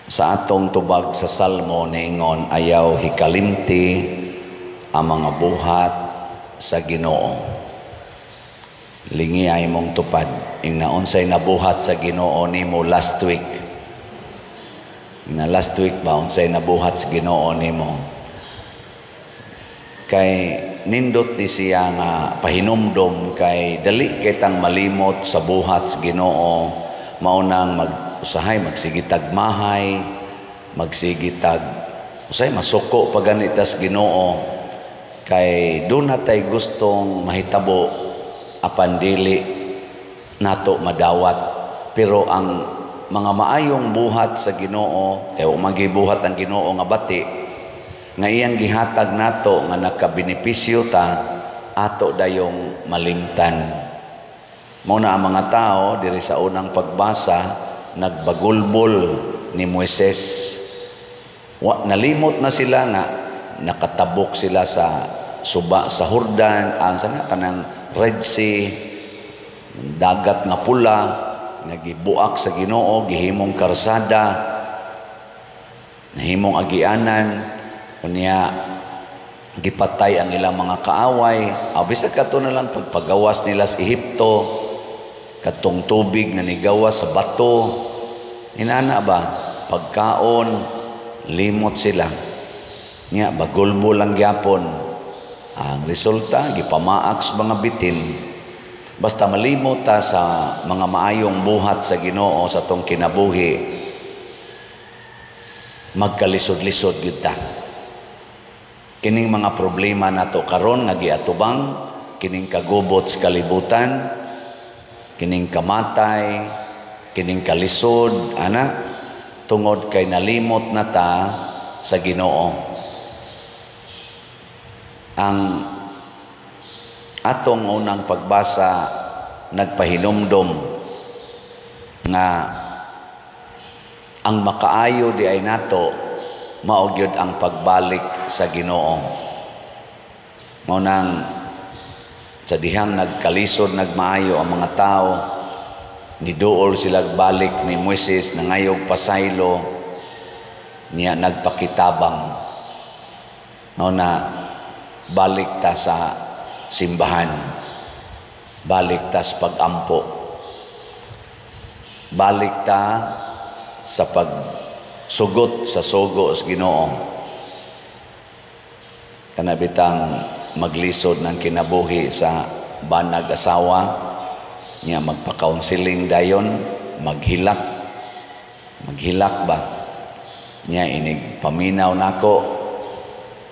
Sa atong tubag sa Salmo niingon, ayaw hikalimti ang mga buhat sa Ginoo. Lingi ay mong tupad. Ing naunsay nabuhat sa Ginoo nimo last week. Na last week ba unsay nabuhat sa Ginoo nimo? Kay nindot di siya nga pahinumdom kay dali kitang malimot sa buhat sa Ginoo. Maunang usahay magsigitag mahay, magsigitag usahay masuko paganitas Ginoo kay doon natay gustong mahitabo apan dili nato madawat. Pero ang mga maayong buhat sa Ginoo kay magibuhat ang Ginoo nga bati nga iyang gihatag nato nga nakabenepisyo ta ato dayong malimtan. Mao na ang mga tao diri sa unang pagbasa nagbagulbol ni Moises. Nalimot na sila nga nakatabok sila sa suba sa Jordan, sana kanang Red Sea, dagat nga pula, nagibuak sa Ginoo, gihimong karsada, nahimong agianan, kunya gipatay ang ilang mga kaaway. Bisag kato na lang pagpagawas nila sa Ehipto, katong tubig nga nigawas sa bato. Inana ba? Pagkaon, limot sila. Nga, bagulbo lang gyapon. Ang resulta, gipamaak sa mga bitin. Basta malimot ta sa mga maayong buhat sa Ginoo sa tong kinabuhi, magkalisod-lisod gyud ta. Kining mga problema nato karon nga giatubang, kining kagubot sa kalibutan, kining kamatay, kining kalisod, tungod kay nalimot na ta sa Ginoo. Ang atong unang pagbasa nagpahinumdom nga ang makaayo di ay nato mao gyud ang pagbalik sa Ginoo. Mao nang sa dihang nagkalisod nagmaayo ang mga tao, niduol sila balik ni Moises nangayog pasaylo niya nagpakitabang. Mao na balik ta sa simbahan, balik ta sa pagampo, balik ta sa pagsugot sa sugo sa Ginoo. Kanabitang maglisod ng kinabuhi sa banag asawa niya, magpa-counseling dayon, maghilak ba niya, inig paminaw nako,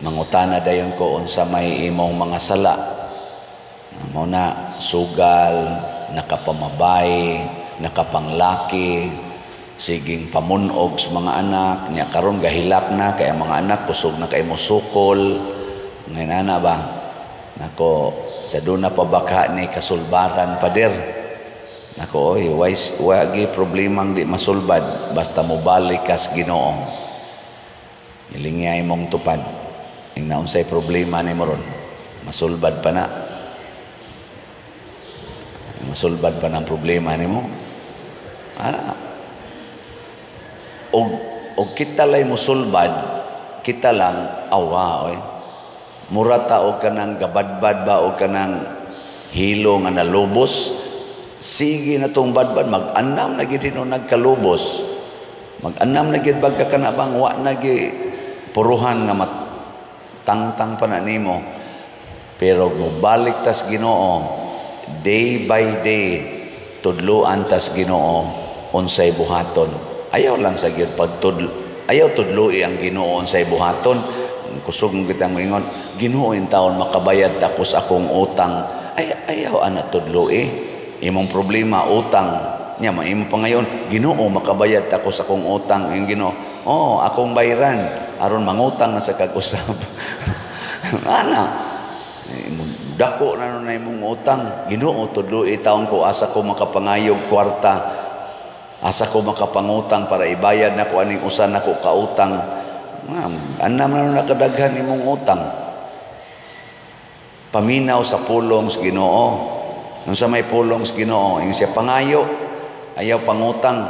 mangutana dayon ko unsa may imong mga sala. Mao na sugal, nakapamabay, nakapanglaki, siging pamunog sa mga anak niya. Karon gahilak na kay ang mga anak kusog na kay musukol. Ngayon ba nako sa duna pa baka ni kasulbaran pader. Nako oy wagi problemang di masulbad basta mo balik kas Ginoo. Ilingay mong tupad. Ing naunsay problema ni moron, masulbad pa na. Masulbad pa ng problema nimo. Og kita lay musulbad, kita lang awa oy. Mura ta og kanang gabadbad ba og kanang hilo nga nalubos. Sige na tong badbad, mag-anam na gid no nagkalubos. Mag-anam na gid bagka kana bang wa na gi puruhan nga tangtang pa na nimo. Pero mubalik tas Ginoo, day by day tudloan tas Ginoo unsay buhaton. Ayaw lang sa gyud ayaw tudloi ang Ginoo unsay buhaton. Kusog kitang moingon, Ginoo in taon makabayad ta ko sa akong utang. Ayaw ana tudloi. Imong problema utang nya maimo pa ngayon, Ginoo makabayad ta ko sa akong utang. Ang Ginoo, akong bayaran aron mangutang na sa kag-usab. Ana dako na nun imong utang. Ginoo tudloi taon ko asa ko makapangayog kwarta, asa ko makapangutang para ibayad nako aning usa nako ka utang. Anam na nun nakadaghan imong utang. Paminaw sa pulong sa Ginoo. Nung sa may pulong sa Ginoo, yung siya pangayo, ayaw pangutang.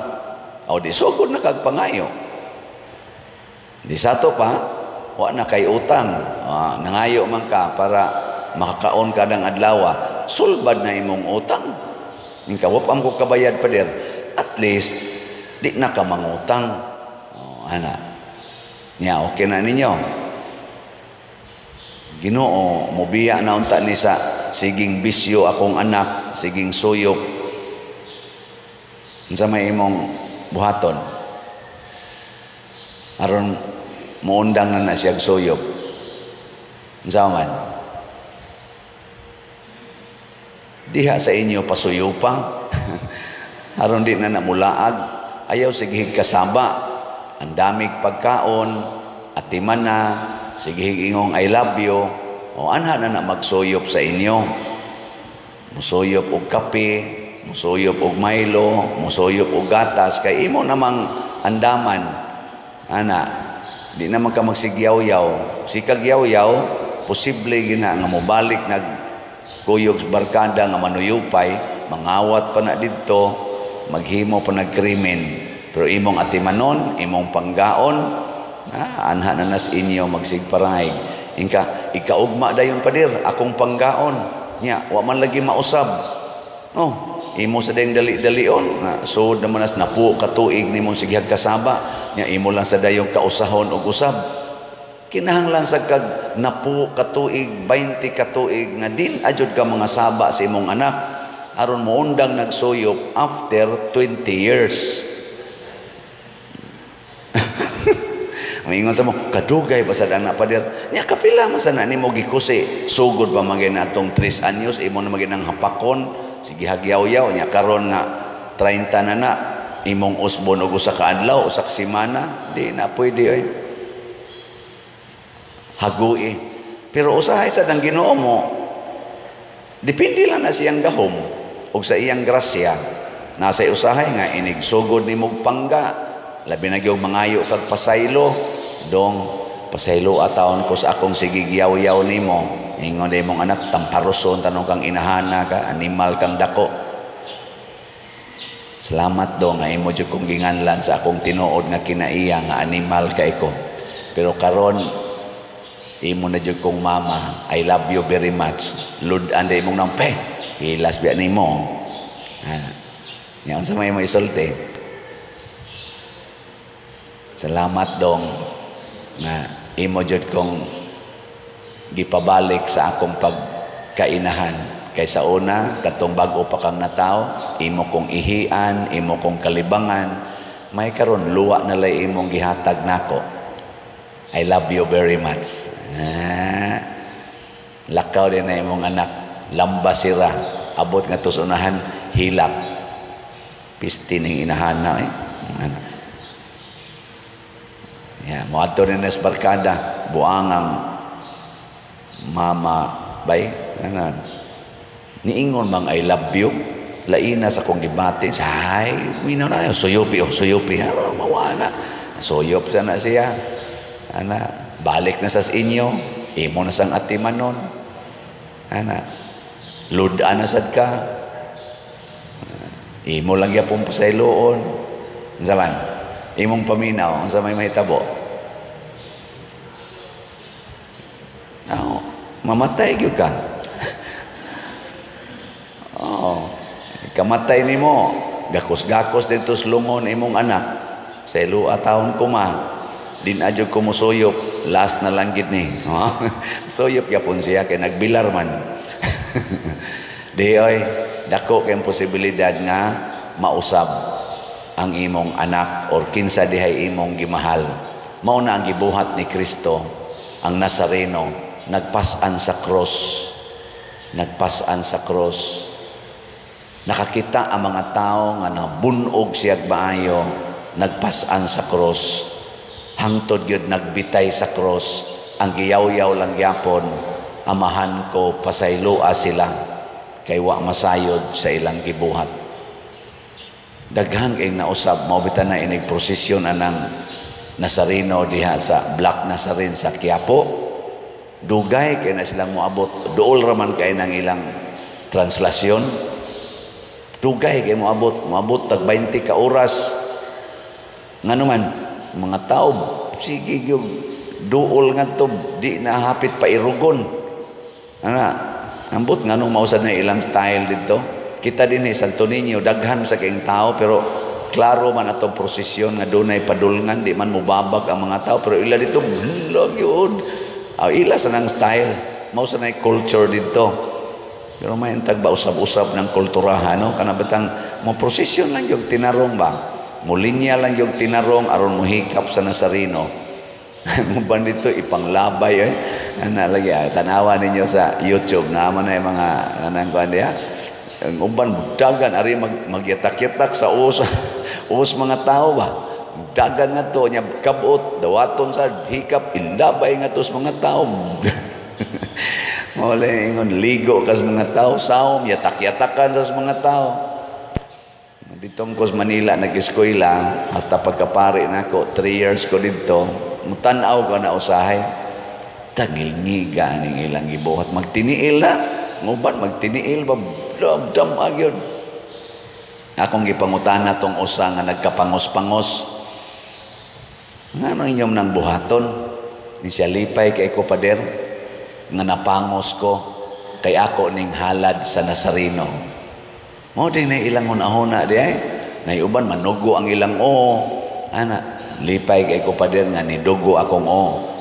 O di sugod na kag pangayo. Di sato pa, wa na kay utang. Nangayo man ka para makakaon ka ng adlaw. Sulbad na imong utang. Ingka wapam ko kabayad pa der. At least di na ka mangutang. Ana. Nya okay na ninyo. Ginoo mobiya na unta ni sa siging bisyo akong anak, siging suyok. Unsa may imong buhaton? Aron muundang na siyag suyok. Unsa man? Diha sa inyo pasuyo pa. Aron di na namulaag, ayaw sige kasaba. Ang damig pagkaon, atiman na, sige ingong I love you, o anha na magsuyop sa inyo. Musuyop og kape, musuyop og Milo, musuyop og gatas, kay imo namang andaman. Ana, di naman ka magsigyaw-yaw. Si kagyaw-yaw, posible gina nga mobalik kuyog sa barkada nga manuyupay, mangawat pa na dito, maghimo pa nagkrimen. Pero imong atimanon, imong panggaon, anha na nas inyo magsigparay. Ikaugma dayon padir, akong panggaon. Nya, wa man lagi mausab. No, imo sa dayong dali-dalion. So, naman nas napu katuig ni mong sighag kasaba. Nya, imo lang sa dayong kausahon o usab. Kinahanglan sa kag napu katuig, 20 katuig, nga din adyod ka mga saba sa imong anak. Aron mo undang nagsuyop after 20 years. Maingon sa mo, kadugay pa sa anak pa der. Nya kapila man sa na nimo gikusi. Sugod pa magin atong 3 anyos imo na magin ang hapakon, sige hagyaw-yaw nya karon nga 30 na imong usbon og usa ka adlaw, usa ka semana, di na pwede ay. Hagui. Pero usahay sa dang Ginoo mo, depende lang na siyang gahom ug sa iyang grasya. Nasa usahay nga inig sugod nimo pangga. Labi na gyud mangayo kag pasaylo, dong pasaylo atawon ko sa akong sigigyaw-yaw nimo. Ingon day mong anak tamparoson tanong kang inahana ka, animal kang dako. Salamat dong nga imo jud kong ginganlan sa akong tinuod nga kinaiya nga animal kay ko. Pero karon imo na jud kong mama, I love you very much. Ludan day mong nampe, hilas biya nimo. Yan sa may isulti. Salamat dong nga imo jud kong gipabalik sa akong pagkainahan. Kaysa una, katong bag-o pa kang nataw, imo kong ihian, imo kong kalibangan, may karon luwa na lay imong gihatag nako. I love you very much. Lakaw din na imong anak, lambas sira, abot nga tusunahan, hilap. Pisti ning inahana anak. Moadto rin nas barkada, buangang mama, bay, ganan. Niingon mang I love you, laina sa kong gibati, ay, minaw na, suyupi, mawana. Suyop sana siya. Ana, balik na sa inyo, imo na sang atimanon. Ana, ludan na sad ka. Imo lang yapong pasayloon. Zaman. Imong paminaw, ang sa may mahitabo. Mamatay gyud ka. Kamatay nimo, gakos-gakos dito slungon imong anak. Sa ilua taon kuma. Din adyo ko mo suyop, last na lang gid ni. Suyop yapon siya kay nagbilar man. Di oy, dako kay posibilidad nga mausab ang imong anak or kinsa dihay imong gimahal. Mao na ang gibuhat ni Kristo, ang Nazareno, nagpas-an sa cross. Nagpas-an sa cross. Nakakita ang mga tao nga nabunog siyag maayo, nagpas-an sa cross. Hangtod gyud nagbitay sa cross. Ang giyaw-yaw lang gyapon, amahan ko pasaylua sila kay wa masayod sa ilang gibuhat. Daghan kay nausab mao bitan na inig prosesyon anang Nazareno diha sa Black Nazarene sa Quiapo. Dugay kay na silang moabot, duol raman kay nang ilang translasyon. Dugay kay moabot tag 20 ka oras. Ngano man mga tao sige yung duol nga to, di na hapit pa irugon. Ambot nga nung mausad na ilang style dito. Kita din Santo Niño, daghan sa kayong tao, pero klaro man atong prosesyon nga dunay padulngan, di man mubabag ang mga tao, pero ila dito, bulag yun. Ila sa nang style, mausad na culture dito. Pero may intag ba usab-usab ng kulturahan, no? Kanabatang mo prosesyon lang yung tinarong ba? Mulinya lang yung tinarong aron muhikap sa Nazareno. Muban dito ipanglabay lagi tanawa ninyo sa YouTube naman na yung mga anang kuan diha. Ang uban dagan ari magyatak-yatak sa us mga tao ba. Dagan nga to nya kabot dawaton sa hikap ilabay nga to sa mga tao. Mole ingon ligo kas mga tao saom yatak-yatakan sa mga tao. Ditong ko sa Manila nag-eskwela hasta pagkapari nako 3 years ko dito mutanaw ko na usahay tangilngiga ning ilang gibuhat magtiniil na nguban magtiniil ba dam agyon akong gipangutana tong usa nga nagkapangos-pangos ngano inyong nang buhaton ni siya lipay kay ko pader nga napangos ko kay ako ning halad sa Nazareno mo din na ilang hunahuna di ay naiuban manugo ang ilang ana lipay kay ko pa din nga ni dugo akong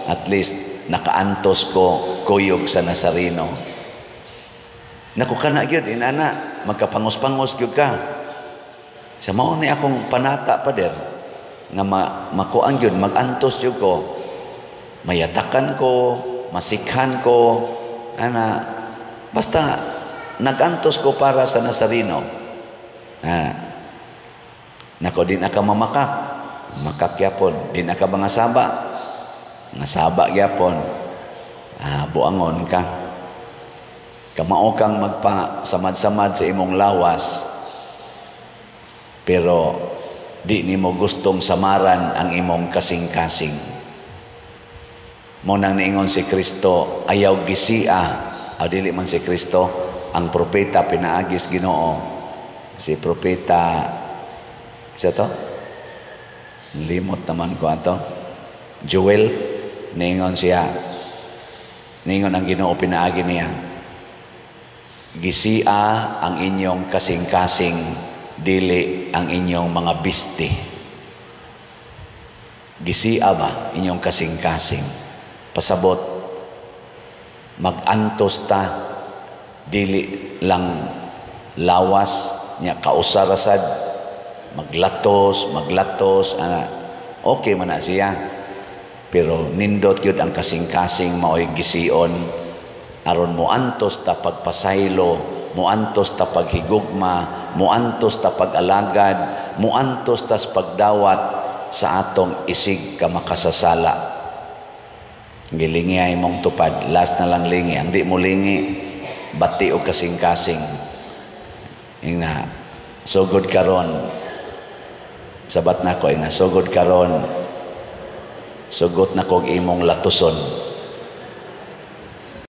at least nakaantos ko kuyog sa Nazareno. Naku ka na gyud inana magkapangos-pangos gyud ka. Sa mao ni akong panata pa der nga makuan gyud magantos gyud ko. Mayatakan ko, masikhan ko ana basta nagantos ko para sa Nazareno. Nako din aka mamakak makakyapon din aka mga saba nga saba gyapon buangon ka kamao kang magpasamad-samad sa imong lawas pero di nimo gustong samaran ang imong kasing-kasing mo nang niingon si Kristo ayaw gisia dili man si Kristo ang propeta pinaagis Ginoo si propeta isa to limot naman ko ato Joel ningon siya ningon ang Ginoo pinaagi niya gisia ang inyong kasing-kasing dili ang inyong mga bisti gisia ba inyong kasing-kasing pasabot magantos ta dili lang lawas nya kausarasad maglatos ana okay man na siya pero nindot yun ang kasing-kasing maoy gision aron mo antos ta pagpasaylo mo antos ta paghigugma mo antos ta pagalagad mo antos ta pagdawat sa atong isig ka makasasala gilingi ay mong tupad last na lang lingi ang di mo lingi bati o kasing-kasing ina so good karon sabat na ko ina sugod karon sugot na kog imong latuson